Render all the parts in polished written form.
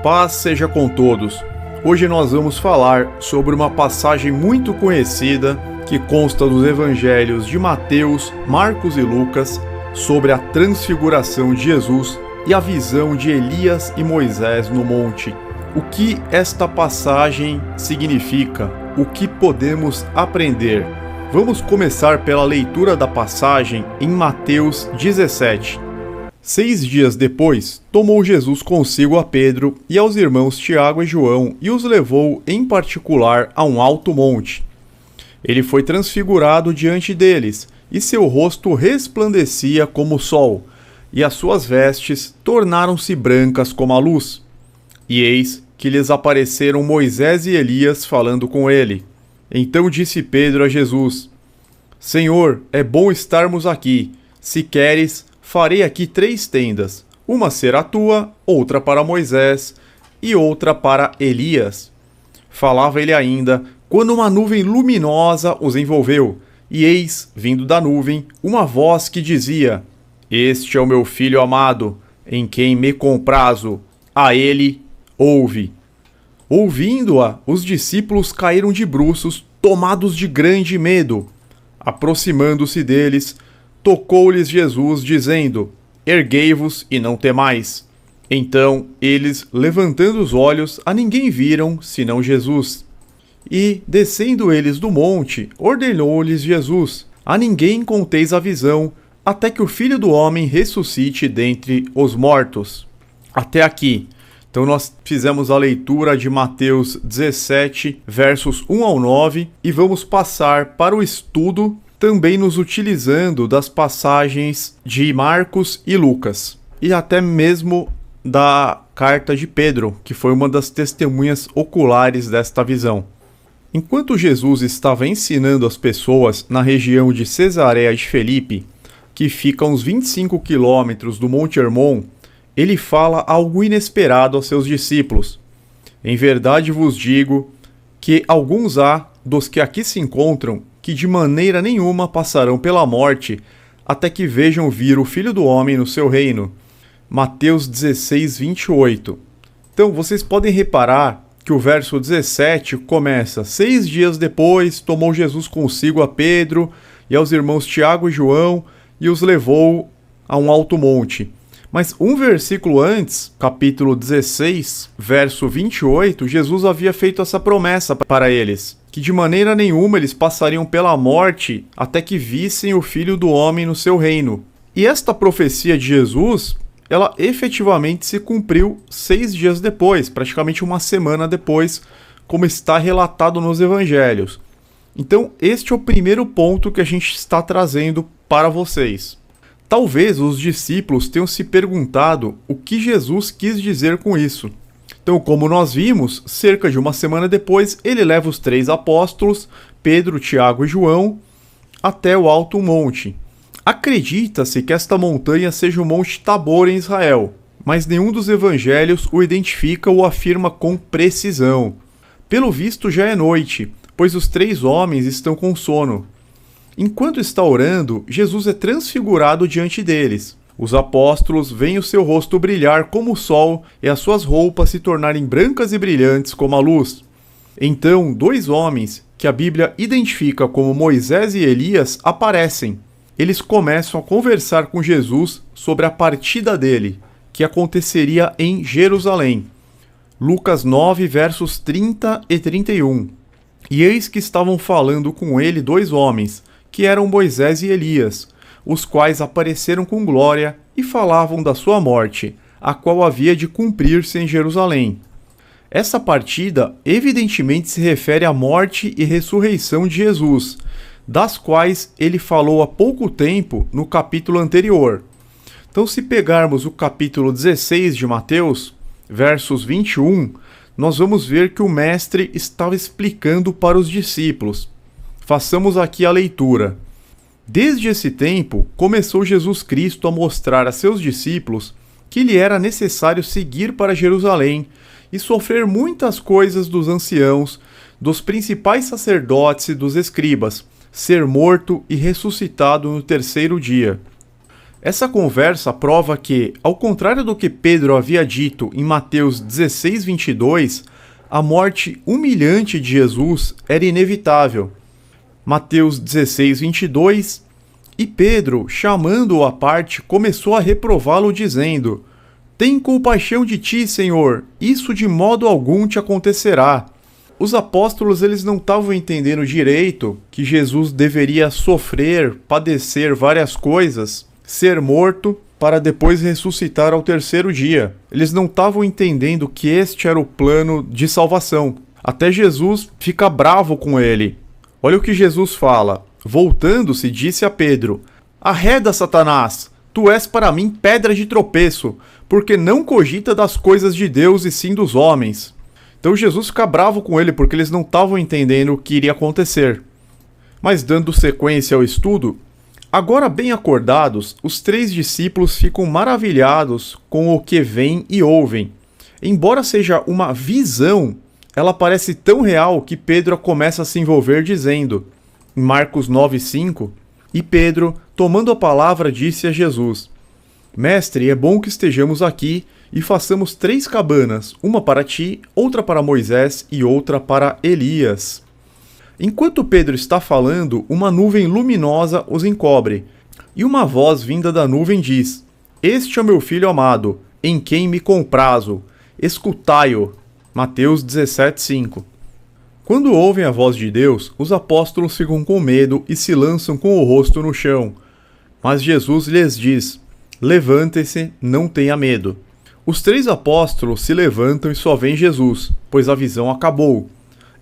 Paz seja com todos. Hoje nós vamos falar sobre uma passagem muito conhecida que consta dos evangelhos de Mateus, Marcos e Lucas sobre a transfiguração de Jesus e a visão de Elias e Moisés no monte. O que esta passagem significa? O que podemos aprender? Vamos começar pela leitura da passagem em Mateus 17. 6 dias depois, tomou Jesus consigo a Pedro e aos irmãos Tiago e João e os levou em particular a um alto monte. Ele foi transfigurado diante deles, e seu rosto resplandecia como o sol, e as suas vestes tornaram-se brancas como a luz. E eis que lhes apareceram Moisés e Elias falando com ele. Então disse Pedro a Jesus: Senhor, é bom estarmos aqui. Se queres, farei aqui 3 tendas, uma será tua, outra para Moisés e outra para Elias. Falava ele ainda, quando uma nuvem luminosa os envolveu, e eis, vindo da nuvem, uma voz que dizia: Este é o meu filho amado, em quem me comprazo, a ele ouve. Ouvindo-a, os discípulos caíram de bruços, tomados de grande medo. Aproximando-se deles, tocou-lhes Jesus, dizendo: Erguei-vos e não temais. Então eles, levantando os olhos, a ninguém viram, senão Jesus. E, descendo eles do monte, ordenou-lhes Jesus: A ninguém conteis a visão, até que o Filho do Homem ressuscite dentre os mortos. Até aqui. Então nós fizemos a leitura de Mateus 17, versos 1 ao 9, e vamos passar para o estudo também nos utilizando das passagens de Marcos e Lucas, e até mesmo da carta de Pedro, que foi uma das testemunhas oculares desta visão. Enquanto Jesus estava ensinando as pessoas na região de Cesareia de Filipe, que fica a uns 25 quilômetros do Monte Hermon, ele fala algo inesperado aos seus discípulos. Em verdade vos digo que alguns há dos que aqui se encontram que de maneira nenhuma passarão pela morte, até que vejam vir o Filho do Homem no seu reino. Mateus 16, 28. Então, vocês podem reparar que o verso 17 começa: 6 dias depois, tomou Jesus consigo a Pedro e aos irmãos Tiago e João e os levou a um alto monte. Mas um versículo antes, capítulo 16, verso 28, Jesus havia feito essa promessa para eles, que de maneira nenhuma eles passariam pela morte até que vissem o Filho do Homem no seu reino. E esta profecia de Jesus, ela efetivamente se cumpriu 6 dias depois, praticamente uma semana depois, como está relatado nos evangelhos. Então, este é o primeiro ponto que a gente está trazendo para vocês. Talvez os discípulos tenham se perguntado o que Jesus quis dizer com isso. Então, como nós vimos, cerca de uma semana depois, ele leva os 3 apóstolos, Pedro, Tiago e João, até o alto monte. Acredita-se que esta montanha seja o Monte Tabor em Israel, mas nenhum dos evangelhos o identifica ou afirma com precisão. Pelo visto, já é noite, pois os 3 homens estão com sono. Enquanto está orando, Jesus é transfigurado diante deles. Os apóstolos veem o seu rosto brilhar como o sol e as suas roupas se tornarem brancas e brilhantes como a luz. Então, 2 homens, que a Bíblia identifica como Moisés e Elias, aparecem. Eles começam a conversar com Jesus sobre a partida dele, que aconteceria em Jerusalém. Lucas 9, versos 30 e 31. E eis que estavam falando com ele 2 homens, que eram Moisés e Elias, os quais apareceram com glória e falavam da sua morte, a qual havia de cumprir-se em Jerusalém. Essa partida evidentemente se refere à morte e ressurreição de Jesus, das quais ele falou há pouco tempo no capítulo anterior. Então, se pegarmos o capítulo 16 de Mateus, versos 21, nós vamos ver que o mestre estava explicando para os discípulos. Façamos aqui a leitura. Desde esse tempo, começou Jesus Cristo a mostrar a seus discípulos que lhe era necessário seguir para Jerusalém e sofrer muitas coisas dos anciãos, dos principais sacerdotes e dos escribas, ser morto e ressuscitado no 3º dia. Essa conversa prova que, ao contrário do que Pedro havia dito em Mateus 16:22, a morte humilhante de Jesus era inevitável. Mateus 16:22, e Pedro, chamando-o à parte, começou a reprová-lo, dizendo: Tem compaixão de ti, Senhor, isso de modo algum te acontecerá. Os apóstolos eles não estavam entendendo direito que Jesus deveria sofrer, padecer várias coisas, ser morto, para depois ressuscitar ao terceiro dia. Eles não estavam entendendo que este era o plano de salvação. Até Jesus fica bravo com ele. Olha o que Jesus fala. Voltando-se, disse a Pedro: Arreda, Satanás! Tu és para mim pedra de tropeço, porque não cogita das coisas de Deus e sim dos homens. Então Jesus fica bravo com ele porque eles não estavam entendendo o que iria acontecer. Mas dando sequência ao estudo, agora bem acordados, os 3 discípulos ficam maravilhados com o que veem e ouvem. Embora seja uma visão, ela parece tão real que Pedro começa a se envolver dizendo, em Marcos 9:5, e Pedro, tomando a palavra, disse a Jesus: Mestre, é bom que estejamos aqui e façamos 3 cabanas, uma para ti, outra para Moisés e outra para Elias. Enquanto Pedro está falando, uma nuvem luminosa os encobre, e uma voz vinda da nuvem diz: Este é o meu filho amado, em quem me comprazo, escutai-o. Mateus 17:5. Quando ouvem a voz de Deus, os apóstolos ficam com medo e se lançam com o rosto no chão. Mas Jesus lhes diz: Levante-se, não tenha medo. Os 3 apóstolos se levantam e só veem Jesus, pois a visão acabou.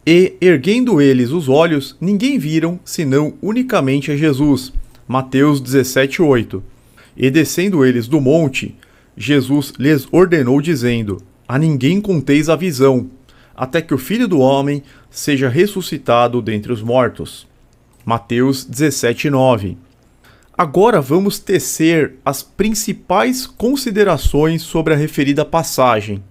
E, erguendo eles os olhos, ninguém viram, senão unicamente a Jesus. Mateus 17:8. E descendo eles do monte, Jesus lhes ordenou, dizendo: A ninguém conteis a visão, até que o Filho do Homem seja ressuscitado dentre os mortos. Mateus 17:9. Agora vamos tecer as principais considerações sobre a referida passagem.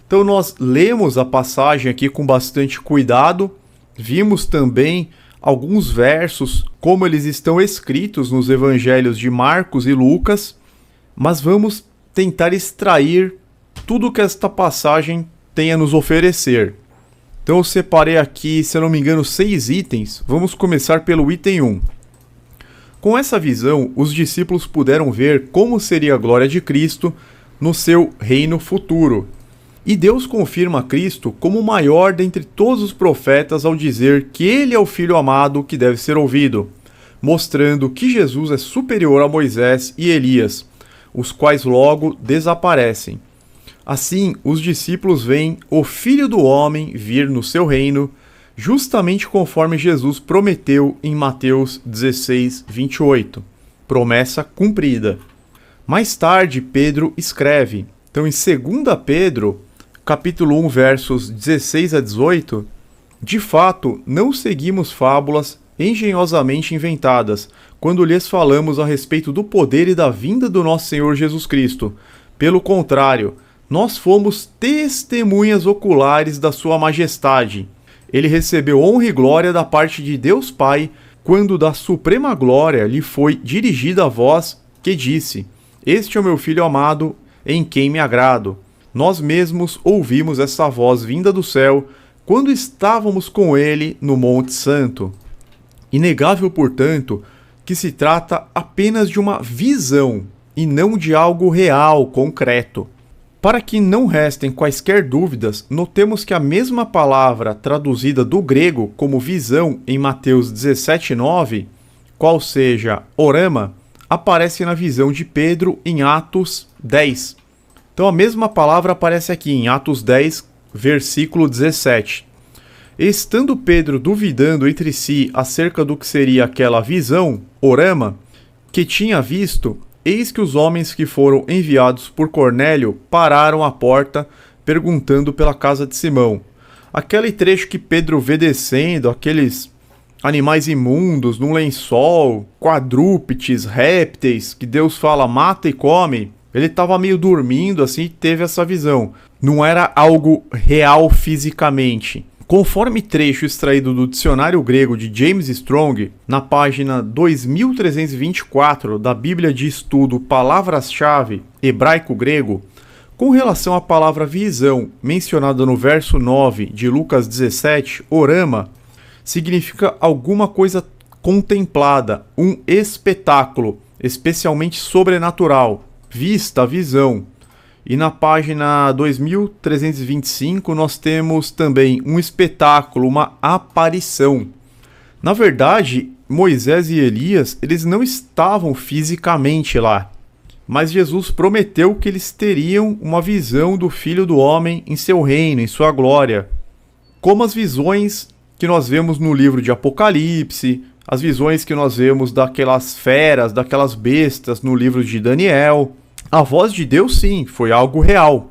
Então nós lemos a passagem aqui com bastante cuidado, vimos também alguns versos, como eles estão escritos nos evangelhos de Marcos e Lucas, mas vamos tentar extrair tudo que esta passagem tem a nos oferecer. Então eu separei aqui, se eu não me engano, 6 itens. Vamos começar pelo item 1. Com essa visão, os discípulos puderam ver como seria a glória de Cristo no seu reino futuro. E Deus confirma Cristo como o maior dentre todos os profetas ao dizer que ele é o Filho amado que deve ser ouvido, mostrando que Jesus é superior a Moisés e Elias, os quais logo desaparecem. Assim, os discípulos veem o Filho do Homem vir no seu reino, justamente conforme Jesus prometeu em Mateus 16:28. Promessa cumprida. Mais tarde, Pedro escreve. Então, em 2 Pedro, capítulo 1, versos 16 a 18, de fato, não seguimos fábulas engenhosamente inventadas, quando lhes falamos a respeito do poder e da vinda do nosso Senhor Jesus Cristo. Pelo contrário, nós fomos testemunhas oculares da sua majestade. Ele recebeu honra e glória da parte de Deus Pai, quando da suprema glória lhe foi dirigida a voz que disse: Este é o meu Filho amado, em quem me agrado. Nós mesmos ouvimos essa voz vinda do céu, quando estávamos com ele no Monte Santo. Inegável, portanto, que se trata apenas de uma visão, e não de algo real, concreto. Para que não restem quaisquer dúvidas, notemos que a mesma palavra traduzida do grego como visão em Mateus 17:9, qual seja orama, aparece na visão de Pedro em Atos 10. Então a mesma palavra aparece aqui em Atos 10, versículo 17. Estando Pedro duvidando entre si acerca do que seria aquela visão, orama, que tinha visto, eis que os homens que foram enviados por Cornélio pararam à porta, perguntando pela casa de Simão. Aquele trecho que Pedro vê descendo, aqueles animais imundos num lençol, quadrúpedes, répteis, que Deus fala mata e come, ele estava meio dormindo assim e teve essa visão. Não era algo real fisicamente. Conforme trecho extraído do dicionário grego de James Strong, na página 2324 da Bíblia de Estudo Palavras-Chave Hebraico-Grego, com relação à palavra visão, mencionada no verso 9 de Lucas 17, orama, significa alguma coisa contemplada, um espetáculo, especialmente sobrenatural, vista, visão. E na página 2325 nós temos também um espetáculo, uma aparição. Na verdade, Moisés e Elias, eles não estavam fisicamente lá, mas Jesus prometeu que eles teriam uma visão do Filho do Homem em seu reino, em sua glória. Como as visões que nós vemos no livro de Apocalipse, as visões que nós vemos daquelas feras, daquelas bestas no livro de Daniel. A voz de Deus, sim, foi algo real.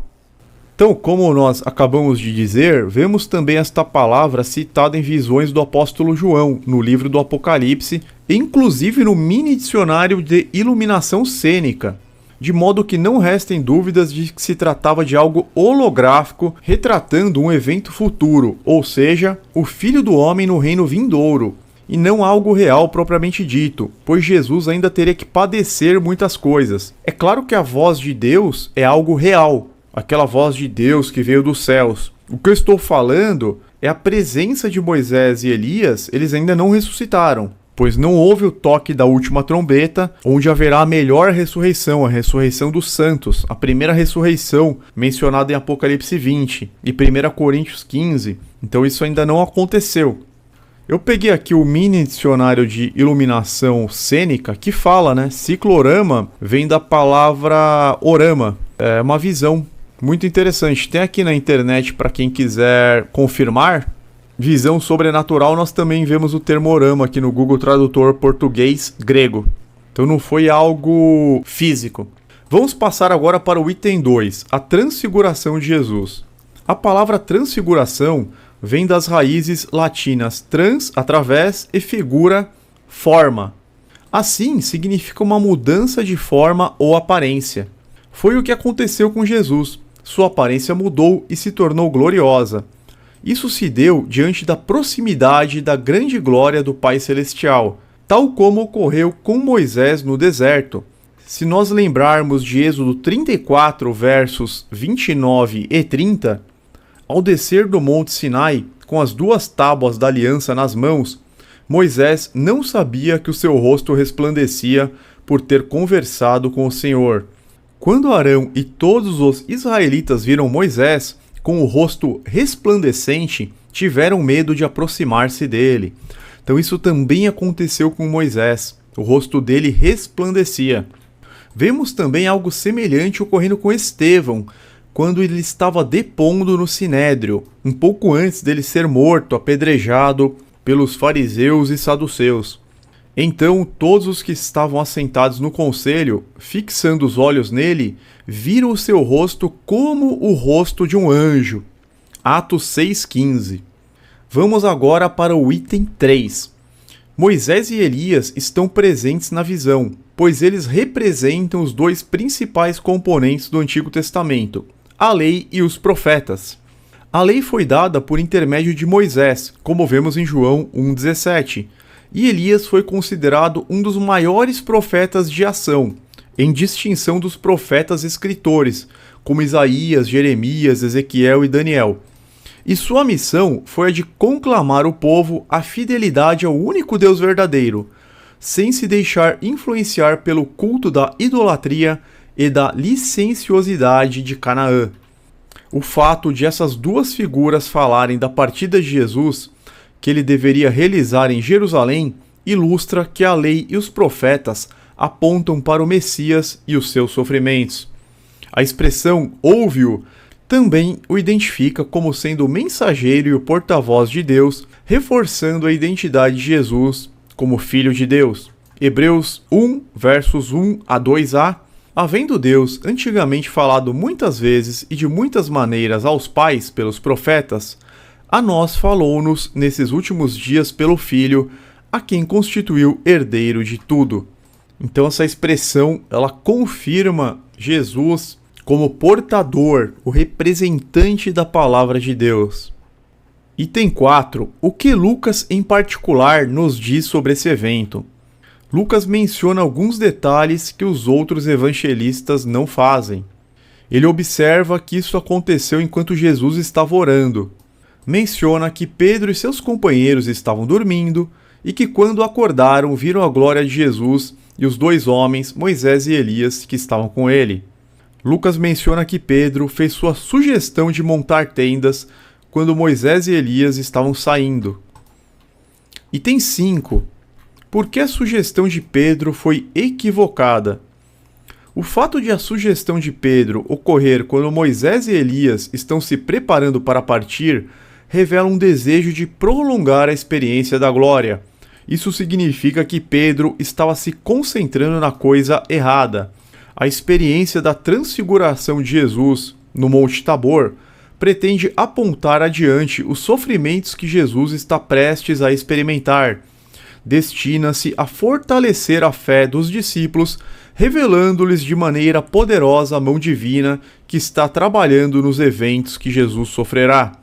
Então, como nós acabamos de dizer, vemos também esta palavra citada em visões do apóstolo João, no livro do Apocalipse, inclusive no mini dicionário de iluminação cênica, de modo que não restem dúvidas de que se tratava de algo holográfico retratando um evento futuro, ou seja, o Filho do Homem no reino vindouro, e não algo real propriamente dito, pois Jesus ainda teria que padecer muitas coisas. É claro que a voz de Deus é algo real, aquela voz de Deus que veio dos céus. O que eu estou falando é a presença de Moisés e Elias, eles ainda não ressuscitaram, pois não houve o toque da última trombeta, onde haverá a melhor ressurreição, a ressurreição dos santos, a primeira ressurreição mencionada em Apocalipse 20 e 1 Coríntios 15. Então isso ainda não aconteceu. Eu peguei aqui o mini dicionário de iluminação cênica que fala, né? Ciclorama vem da palavra orama, é uma visão muito interessante. Tem aqui na internet para quem quiser confirmar. Visão sobrenatural, nós também vemos o termo orama aqui no Google Tradutor português-grego. Então não foi algo físico. Vamos passar agora para o item 2, a transfiguração de Jesus. A palavra transfiguração vem das raízes latinas trans, através, e figura, forma. Assim, significa uma mudança de forma ou aparência. Foi o que aconteceu com Jesus. Sua aparência mudou e se tornou gloriosa. Isso se deu diante da proximidade da grande glória do Pai Celestial, tal como ocorreu com Moisés no deserto. Se nós lembrarmos de Êxodo 34, versos 29 e 30, ao descer do Monte Sinai, com as duas tábuas da aliança nas mãos, Moisés não sabia que o seu rosto resplandecia por ter conversado com o Senhor. Quando Arão e todos os israelitas viram Moisés com o rosto resplandecente, tiveram medo de aproximar-se dele. Então isso também aconteceu com Moisés. O rosto dele resplandecia. Vemos também algo semelhante ocorrendo com Estevão, quando ele estava depondo no Sinédrio, um pouco antes dele ser morto, apedrejado pelos fariseus e saduceus. Então todos os que estavam assentados no conselho, fixando os olhos nele, viram o seu rosto como o rosto de um anjo. Atos 6,15. Vamos agora para o item 3. Moisés e Elias estão presentes na visão, pois eles representam os dois principais componentes do Antigo Testamento, a lei e os profetas. A lei foi dada por intermédio de Moisés, como vemos em João 1,17, e Elias foi considerado um dos maiores profetas de ação, em distinção dos profetas escritores, como Isaías, Jeremias, Ezequiel e Daniel. E sua missão foi a de conclamar o povo à fidelidade ao único Deus verdadeiro, sem se deixar influenciar pelo culto da idolatria e da licenciosidade de Canaã. O fato de essas duas figuras falarem da partida de Jesus, que ele deveria realizar em Jerusalém, ilustra que a lei e os profetas apontam para o Messias e os seus sofrimentos. A expressão ouve-o também o identifica como sendo o mensageiro e o porta-voz de Deus, reforçando a identidade de Jesus como Filho de Deus. Hebreus 1, versos 1 a 2a. Havendo Deus antigamente falado muitas vezes e de muitas maneiras aos pais pelos profetas, a nós falou-nos nesses últimos dias pelo Filho, a quem constituiu herdeiro de tudo. Então essa expressão, ela confirma Jesus como portador, o representante da palavra de Deus. Item 4. O que Lucas, em particular, nos diz sobre esse evento? Lucas menciona alguns detalhes que os outros evangelistas não fazem. Ele observa que isso aconteceu enquanto Jesus estava orando. Menciona que Pedro e seus companheiros estavam dormindo e que quando acordaram viram a glória de Jesus e os dois homens, Moisés e Elias, que estavam com ele. Lucas menciona que Pedro fez sua sugestão de montar tendas quando Moisés e Elias estavam saindo. Item 5. Por que a sugestão de Pedro foi equivocada? O fato de a sugestão de Pedro ocorrer quando Moisés e Elias estão se preparando para partir revela um desejo de prolongar a experiência da glória. Isso significa que Pedro estava se concentrando na coisa errada. A experiência da transfiguração de Jesus no Monte Tabor pretende apontar adiante os sofrimentos que Jesus está prestes a experimentar. Destina-se a fortalecer a fé dos discípulos, revelando-lhes de maneira poderosa a mão divina que está trabalhando nos eventos que Jesus sofrerá.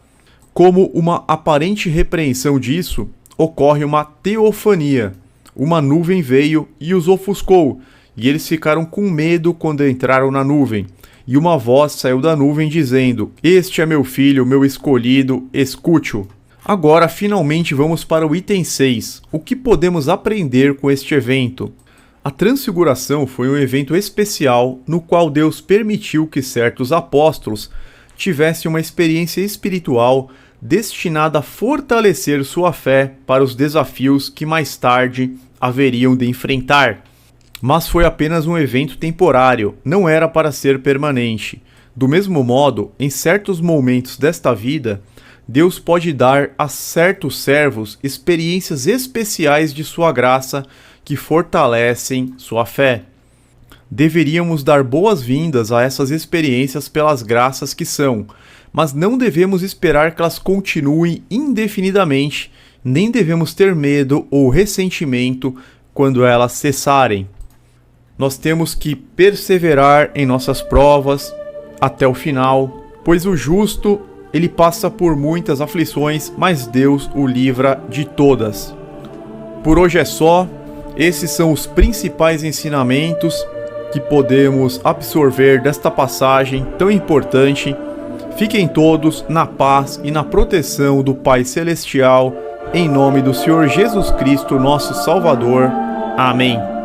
Como uma aparente repreensão disso, ocorre uma teofania. Uma nuvem veio e os ofuscou, e eles ficaram com medo quando entraram na nuvem. E uma voz saiu da nuvem dizendo: "Este é meu filho, meu escolhido, escute-o." Agora, finalmente, vamos para o item 6. O que podemos aprender com este evento? A Transfiguração foi um evento especial no qual Deus permitiu que certos apóstolos tivessem uma experiência espiritual destinada a fortalecer sua fé para os desafios que mais tarde haveriam de enfrentar. Mas foi apenas um evento temporário, não era para ser permanente. Do mesmo modo, em certos momentos desta vida, Deus pode dar a certos servos experiências especiais de sua graça que fortalecem sua fé. Deveríamos dar boas-vindas a essas experiências pelas graças que são, mas não devemos esperar que elas continuem indefinidamente, nem devemos ter medo ou ressentimento quando elas cessarem. Nós temos que perseverar em nossas provas até o final, pois o justo, ele passa por muitas aflições, mas Deus o livra de todas. Por hoje é só. Esses são os principais ensinamentos que podemos absorver desta passagem tão importante. Fiquem todos na paz e na proteção do Pai Celestial, em nome do Senhor Jesus Cristo, nosso Salvador. Amém.